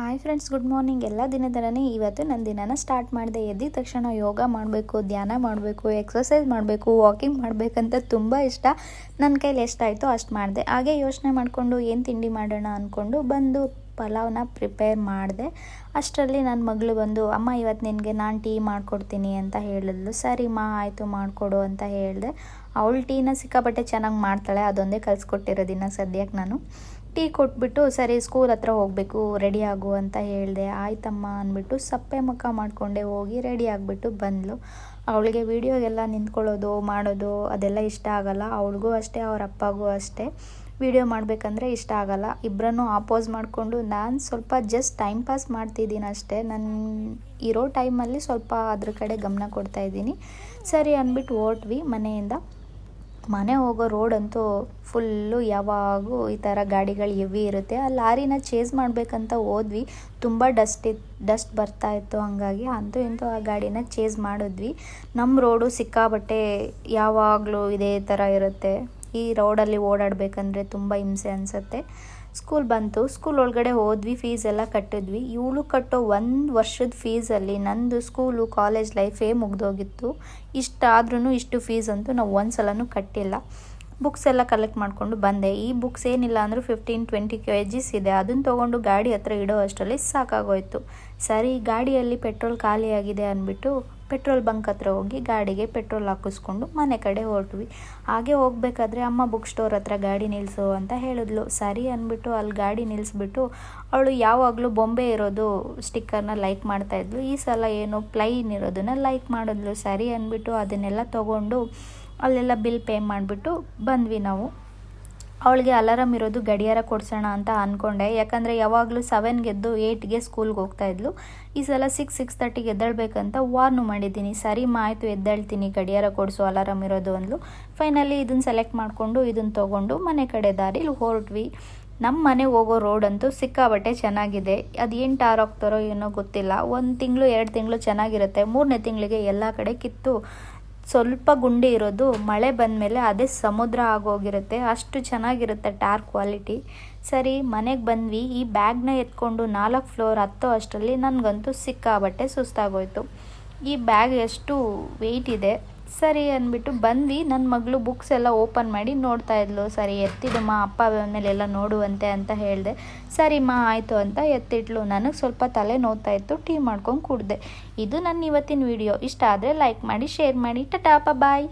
Hi friends, good morning. ಎಲ್ಲ ದಿನದಲ್ಲೇ ಇವತ್ತು ನನ್ನ ದಿನನ ಸ್ಟಾರ್ಟ್ ಮಾಡಿದೆ. ಎದ್ದಿದ ತಕ್ಷಣ ಯೋಗ ಮಾಡಬೇಕು, ಧ್ಯಾನ ಮಾಡಬೇಕು, ಎಕ್ಸಸೈಸ್ ಮಾಡಬೇಕು, ವಾಕಿಂಗ್ ಮಾಡಬೇಕಂತ ತುಂಬ ಇಷ್ಟ. ನನ್ನ ಕೈಲಿ ಎಷ್ಟಾಯಿತೋ ಅಷ್ಟು ಮಾಡಿದೆ. ಹಾಗೆ ಯೋಚನೆ ಮಾಡಿಕೊಂಡು ಏನು ತಿಂಡಿ ಮಾಡೋಣ ಅಂದ್ಕೊಂಡು ಬಂದು ಪಲಾವ್ನ ಪ್ರಿಪೇರ್ ಮಾಡಿದೆ. ಅಷ್ಟರಲ್ಲಿ ನನ್ನ ಮಗಳು ಬಂದು, ಅಮ್ಮ ಇವತ್ತು ನಿನಗೆ ನಾನು ಟೀ ಮಾಡಿಕೊಡ್ತೀನಿ ಅಂತ ಹೇಳಿದ್ಲು. ಸರಿ ಮಾ ಆಯಿತು ಮಾಡಿಕೊಡು ಅಂತ ಹೇಳಿದೆ. ಅವಳು ಟೀನ ಸಿಕ್ಕಾಪಟ್ಟೆ ಚೆನ್ನಾಗಿ ಮಾಡ್ತಾಳೆ, ಅದೊಂದೇ ಕಲಿಸ್ಕೊಟ್ಟಿರೋದಿನ್ನ ಸದ್ಯಕ್ಕೆ ನಾನು. ಟೀ ಕೊಟ್ಬಿಟ್ಟು ಸರಿ ಸ್ಕೂಲ್ ಹತ್ರ ಹೋಗಬೇಕು, ರೆಡಿ ಆಗು ಅಂತ ಹೇಳಿದೆ. ಆಯ್ತಮ್ಮ ಅಂದ್ಬಿಟ್ಟು ಸಪ್ಪೆ ಮುಖ ಮಾಡಿಕೊಂಡೆ ಹೋಗಿ ರೆಡಿ ಆಗಿಬಿಟ್ಟು ಬಂದಳು. ಅವಳಿಗೆ ವೀಡಿಯೋಗೆಲ್ಲ ನಿಂತ್ಕೊಳ್ಳೋದು ಮಾಡೋದು ಅದೆಲ್ಲ ಇಷ್ಟ ಆಗಲ್ಲ. ಅವಳಿಗೂ ಅಷ್ಟೇ, ಅವ್ರ ಅಪ್ಪಗೂ ಅಷ್ಟೇ ವೀಡಿಯೋ ಮಾಡಬೇಕಂದ್ರೆ ಇಷ್ಟ ಆಗಲ್ಲ. ಇಬ್ಬರನ್ನೂ ಆಪೋಸ್ ಮಾಡಿಕೊಂಡು ನಾನು ಸ್ವಲ್ಪ ಜಸ್ಟ್ ಟೈಮ್ ಪಾಸ್ ಮಾಡ್ತಿದ್ದೀನಿ ಅಷ್ಟೇ. ನಾನು ಇರೋ ಟೈಮಲ್ಲಿ ಸ್ವಲ್ಪ ಅದ್ರ ಕಡೆ ಗಮನ ಕೊಡ್ತಾಯಿದ್ದೀನಿ. ಸರಿ ಅಂದ್ಬಿಟ್ಟು ಹೊರಟ್ವಿ ಮನೆಯಿಂದ. ಮನೆ ಹೋಗೋ ರೋಡಂತೂ ಫುಲ್ಲು ಯಾವಾಗೂ ಈ ಥರ ಗಾಡಿಗಳು ಹೆವಿ ಇರುತ್ತೆ. ಆ ಲಾರಿನ ಚೇಸ್ ಮಾಡಬೇಕಂತ ಹೋದ್ವಿ, ತುಂಬ ಡಸ್ಟ್ ಬರ್ತಾಯಿತ್ತು. ಹಾಗಾಗಿ ಅಂತೂ ಇಂತೂ ಆ ಗಾಡಿನ ಚೇಸ್ ಮಾಡಿದ್ವಿ. ನಮ್ಮ ರೋಡು ಸಿಕ್ಕಾಬಟ್ಟೆ ಯಾವಾಗಲೂ ಇದೇ ಥರ ಇರುತ್ತೆ. ಈ ರೋಡಲ್ಲಿ ಓಡಾಡಬೇಕಂದ್ರೆ ತುಂಬ ಹಿಂಸೆ ಅನಿಸುತ್ತೆ. ಸ್ಕೂಲ್ ಬಂತು, ಸ್ಕೂಲ್ ಒಳಗಡೆ ಹೋದ್ವಿ, ಫೀಸ್ ಎಲ್ಲ ಕಟ್ಟಿದ್ವಿ. ಇವಳು ಕಟ್ಟೋ 1 ವರ್ಷದ ಫೀಸಲ್ಲಿ ನಂದು ಸ್ಕೂಲು ಕಾಲೇಜ್ ಲೈಫೇ ಮುಗ್ದೋಗಿತ್ತು. ಇಷ್ಟಾದ್ರೂ ಇಷ್ಟು ಫೀಸ್ ಅಂತೂ ನಾವು ಒಂದು ಸಲನೂ ಕಟ್ಟಿಲ್ಲ. ಬುಕ್ಸ್ ಎಲ್ಲ ಕಲೆಕ್ಟ್ ಮಾಡಿಕೊಂಡು ಬಂದೆ. ಈ ಬುಕ್ಸ್ ಏನಿಲ್ಲ ಅಂದರೂ 15-20 kgs ಇದೆ. ಅದನ್ನು ತೊಗೊಂಡು ಗಾಡಿ ಹತ್ರ ಇಡೋ ಅಷ್ಟರಲ್ಲಿ ಸಾಕಾಗೋಯ್ತು. ಸರಿ ಗಾಡಿಯಲ್ಲಿ ಪೆಟ್ರೋಲ್ ಖಾಲಿಯಾಗಿದೆ ಅಂದ್ಬಿಟ್ಟು ಪೆಟ್ರೋಲ್ ಬಂಕ್ ಹತ್ರ ಹೋಗಿ ಗಾಡಿಗೆ ಪೆಟ್ರೋಲ್ ಹಾಕಿಸ್ಕೊಂಡು ಮನೆ ಕಡೆ ಹೊರಟ್ವಿ. ಹಾಗೆ ಹೋಗ್ಬೇಕಾದ್ರೆ ಅಮ್ಮ ಬುಕ್ ಸ್ಟೋರ್ ಹತ್ರ ಗಾಡಿ ನಿಲ್ಲಿಸು ಅಂತ ಹೇಳಿದ್ಲು. ಸರಿ ಅಂದ್ಬಿಟ್ಟು ಅಲ್ಲಿ ಗಾಡಿ ನಿಲ್ಲಿಸ್ಬಿಟ್ಟು ಅವಳು ಯಾವಾಗಲೂ ಬೊಂಬೆ ಇರೋದು ಸ್ಟಿಕ್ಕರ್ನ ಲೈಕ್ ಮಾಡ್ತಾಯಿದ್ಲು. ಈ ಸಲ ಏನೋ ಪ್ಲೈನ್ ಇರೋದನ್ನ ಲೈಕ್ ಮಾಡಿದ್ಲು. ಸರಿ ಅಂದ್ಬಿಟ್ಟು ಅದನ್ನೆಲ್ಲ ತೊಗೊಂಡು ಅಲ್ಲೆಲ್ಲ ಬಿಲ್ ಪೇ ಮಾಡಿಬಿಟ್ಟು ಬಂದ್ವಿ ನಾವು. ಅವಳಿಗೆ ಅಲಾರಾಮ್ ಇರೋದು ಗಡಿಯಾರ ಕೊಡ್ಸೋಣ ಅಂತ ಅಂದ್ಕೊಂಡೆ. ಯಾಕಂದರೆ ಯಾವಾಗಲೂ 7ಗೆ ಎದ್ದು 8ಗೆ ಸ್ಕೂಲ್ಗೆ ಹೋಗ್ತಾಯಿದ್ಲು. ಈ ಸಲ 6-6:30ಗೆ ಎದ್ದೇಳಬೇಕಂತ ವಾರ್ನು ಮಾಡಿದ್ದೀನಿ. ಸರಿ ಆಯಿತು ಎದ್ದೇಳ್ತೀನಿ, ಗಡಿಯಾರ ಕೊಡಿಸು ಅಲಾರಾಮ್ ಇರೋದು ಅಂದ್ಲು. ಫೈನಲಿ ಇದನ್ನು ಸೆಲೆಕ್ಟ್ ಮಾಡಿಕೊಂಡು ಇದನ್ನು ತೊಗೊಂಡು ಮನೆ ಕಡೆ ದಾರಿಲಿ ಹೊರಟ್ವಿ. ನಮ್ಮ ಮನೆ ಹೋಗೋ ರೋಡಂತೂ ಸಿಕ್ಕಾಬಟ್ಟೆ ಚೆನ್ನಾಗಿದೆ. ಅದು ಏನು ಟಾರ್ ಹಾಕ್ತಾರೋ ಏನೋ ಗೊತ್ತಿಲ್ಲ. 1 ತಿಂಗಳು 2 ತಿಂಗಳು ಚೆನ್ನಾಗಿರುತ್ತೆ. 3ನೇ ತಿಂಗಳಿಗೆ ಎಲ್ಲ ಕಡೆ ಕಿತ್ತು ಸ್ವಲ್ಪ ಗುಂಡಿ ಇರೋದು ಮಳೆ ಬಂದಮೇಲೆ ಅದೇ ಸಮುದ್ರ ಆಗೋಗಿರುತ್ತೆ. ಅಷ್ಟು ಚೆನ್ನಾಗಿರುತ್ತೆ ಟಾರ್ ಕ್ವಾಲಿಟಿ. ಸರಿ ಮನೆಗೆ ಬಂದ್ವಿ. ಈ ಬ್ಯಾಗ್ನ ಎತ್ಕೊಂಡು 4 ಫ್ಲೋರ್ ಹತ್ತೋ ಅಷ್ಟರಲ್ಲಿ ನನಗಂತೂ ಸಿಕ್ಕಾಬಟ್ಟೆ ಸುಸ್ತಾಗೋಯ್ತು. ಈ ಬ್ಯಾಗ್ ಎಷ್ಟು ವೆಯ್ಟ್ ಇದೆ. ಸರಿ ಅಂದ್ಬಿಟ್ಟು ಬಂದ್ವಿ. ನನ್ನ ಮಗಳು ಬುಕ್ಸ್ ಎಲ್ಲ ಓಪನ್ ಮಾಡಿ ನೋಡ್ತಾ ಇದ್ಲು. ಸರಿ ಎತ್ತಿದಮ್ಮ, ಅಪ್ಪ ಬಂದಮೇಲೆಲ್ಲ ನೋಡುವಂತೆ ಅಂತ ಹೇಳಿದೆ. ಸರಿಮ್ಮ ಆಯಿತು ಅಂತ ಎತ್ತಿಟ್ಲು. ನನಗೆ ಸ್ವಲ್ಪ ತಲೆ ನೋವ್ತಾ ಇತ್ತು, ಟೀ ಮಾಡ್ಕೊಂಡು ಕುಡಿದೆ. ಇದು ನನ್ನ ಇವತ್ತಿನ ವಿಡಿಯೋ. ಇಷ್ಟ ಆದರೆ ಲೈಕ್ ಮಾಡಿ, ಶೇರ್ ಮಾಡಿ. ಟಾಟಾ, ಬಾಯ್.